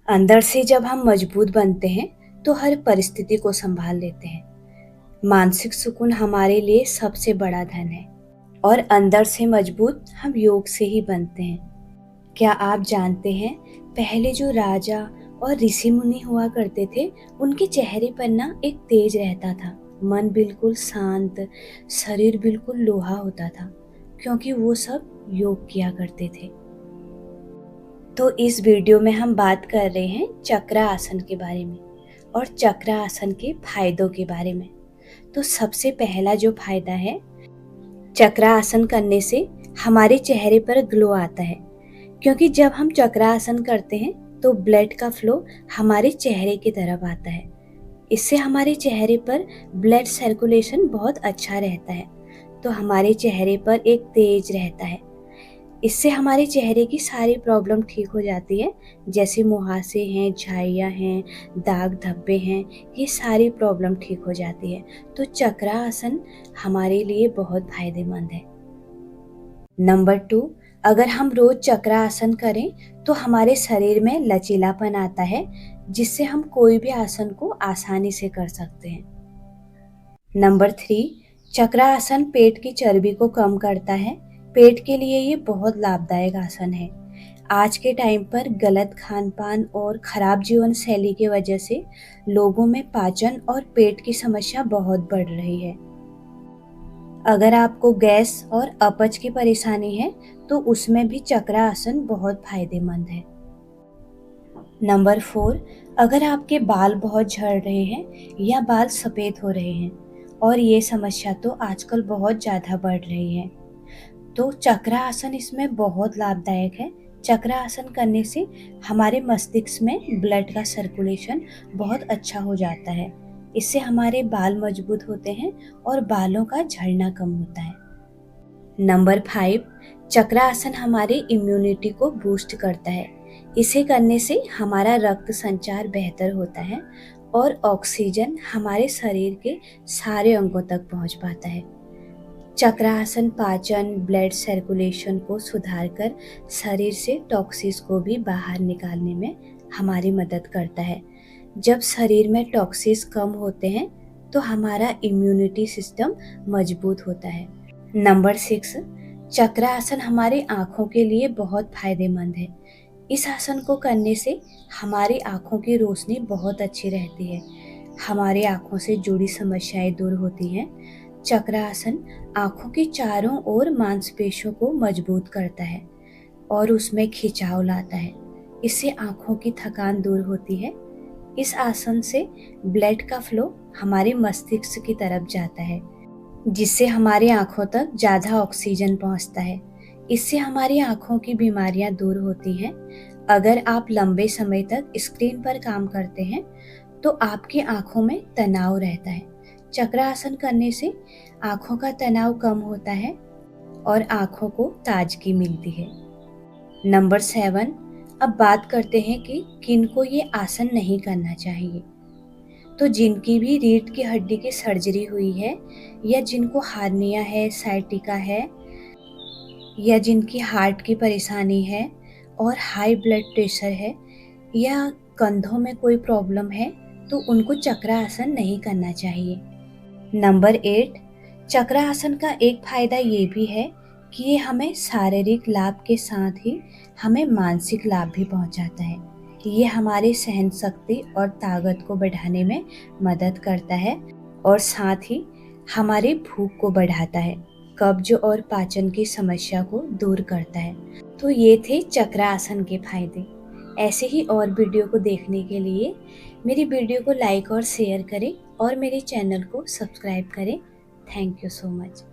अंदर से जब हम मजबूत बनते हैं तो हर परिस्थिति को संभाल लेते हैं। मानसिक सुकून हमारे लिए सबसे बड़ा धन है और अंदर से मजबूत हम योग से ही बनते हैं। क्या आप जानते हैं, पहले जो राजा और ऋषि मुनि हुआ करते थे, उनके चेहरे पर ना एक तेज रहता था। मन बिल्कुल शांत, शरीर बिल्कुल लोहा होता था, क्योंकि वो सब योग किया करते थे। तो इस वीडियो में हम बात कर रहे हैं चक्र आसन के बारे में और चक्र आसन के फायदों के बारे में। तो सबसे पहला जो फायदा है, चक्र आसन करने से हमारे चेहरे पर ग्लो आता है, क्योंकि जब हम चक्र आसन करते हैं तो ब्लड का फ्लो हमारे चेहरे की तरफ आता है। इससे हमारे चेहरे पर ब्लड सर्कुलेशन बहुत अच्छा रहता है, तो हमारे चेहरे पर एक तेज रहता है। इससे हमारे चेहरे की सारी प्रॉब्लम ठीक हो जाती है, जैसे मुहासे हैं, झाइयाँ हैं, दाग धब्बे हैं, ये सारी प्रॉब्लम ठीक हो जाती है। तो चक्र आसन हमारे लिए बहुत फायदेमंद है। नंबर 2, अगर हम रोज चक्र आसन करें तो हमारे शरीर में लचीलापन आता है, जिससे हम कोई भी आसन को आसानी से कर सकते हैं। नंबर 3, चक्र आसन पेट की चर्बी को कम करता है। पेट के लिए ये बहुत लाभदायक आसन है। आज के टाइम पर गलत खान पान और खराब जीवन शैली की वजह से लोगों में पाचन और पेट की समस्या बहुत बढ़ रही है। अगर आपको गैस और अपच की परेशानी है तो उसमें भी चक्र आसन बहुत फायदेमंद है। नंबर 4, अगर आपके बाल बहुत झड़ रहे हैं या बाल सफ़ेद हो रहे हैं, और ये समस्या तो आजकल बहुत ज़्यादा बढ़ रही है, तो चक्र आसन इसमें बहुत लाभदायक है। चक्र आसन करने से हमारे मस्तिष्क में ब्लड का सर्कुलेशन बहुत अच्छा हो जाता है। इससे हमारे बाल मजबूत होते हैं और बालों का झड़ना कम होता है। नंबर 5, चक्र आसन हमारे इम्यूनिटी को बूस्ट करता है। इसे करने से हमारा रक्त संचार बेहतर होता है और ऑक्सीजन हमारे शरीर के सारे अंगों तक पहुंच पाता है। चक्र आसन पाचन, ब्लड सर्कुलेशन को सुधार कर शरीर से टॉक्सिन्स को भी बाहर निकालने में हमारी मदद करता है। जब शरीर में टॉक्सिन्स कम होते हैं तो हमारा इम्यूनिटी सिस्टम मजबूत होता है। नंबर 6, चक्र आसन हमारे आँखों के लिए बहुत फायदेमंद है। इस आसन को करने से हमारी आँखों की रोशनी बहुत अच्छी रहती है। हमारी आँखों से जुड़ी समस्याएं दूर होती हैं। चक्र आसन आँखों के चारों ओर मांसपेशियों को मजबूत करता है और उसमें खिंचाव लाता है। इससे आँखों की थकान दूर होती है। इस आसन से ब्लड का फ्लो हमारे मस्तिष्क की तरफ जाता है, जिससे हमारी आँखों तक ज़्यादा ऑक्सीजन पहुँचता है। इससे हमारी आँखों की बीमारियाँ दूर होती हैं। अगर आप लंबे समय तक स्क्रीन पर काम करते हैं तो आपकी आँखों में तनाव रहता है। चक्र आसन करने से आँखों का तनाव कम होता है और आँखों को ताजगी मिलती है। नंबर 7, अब बात करते हैं कि किनको ये आसन नहीं करना चाहिए। तो जिनकी भी रीढ़ की हड्डी की सर्जरी हुई है, या जिनको हार्निया है, साइटिका है, या जिनकी हार्ट की परेशानी है और हाई ब्लड प्रेशर है, या कंधों में कोई प्रॉब्लम है, तो उनको चक्र आसन नहीं करना चाहिए। नंबर 8, चक्र आसन का एक फायदा ये भी है कि ये हमें शारीरिक लाभ के साथ ही हमें मानसिक लाभ भी पहुंचाता है। ये हमारी सहन शक्ति और ताकत को बढ़ाने में मदद करता है और साथ ही हमारी भूख को बढ़ाता है, कब्ज और पाचन की समस्या को दूर करता है। तो ये थे चक्र आसन के फायदे। ऐसे ही और वीडियो को देखने के लिए मेरी वीडियो को लाइक और शेयर करें और मेरे चैनल को सब्सक्राइब करें। Thank you so much.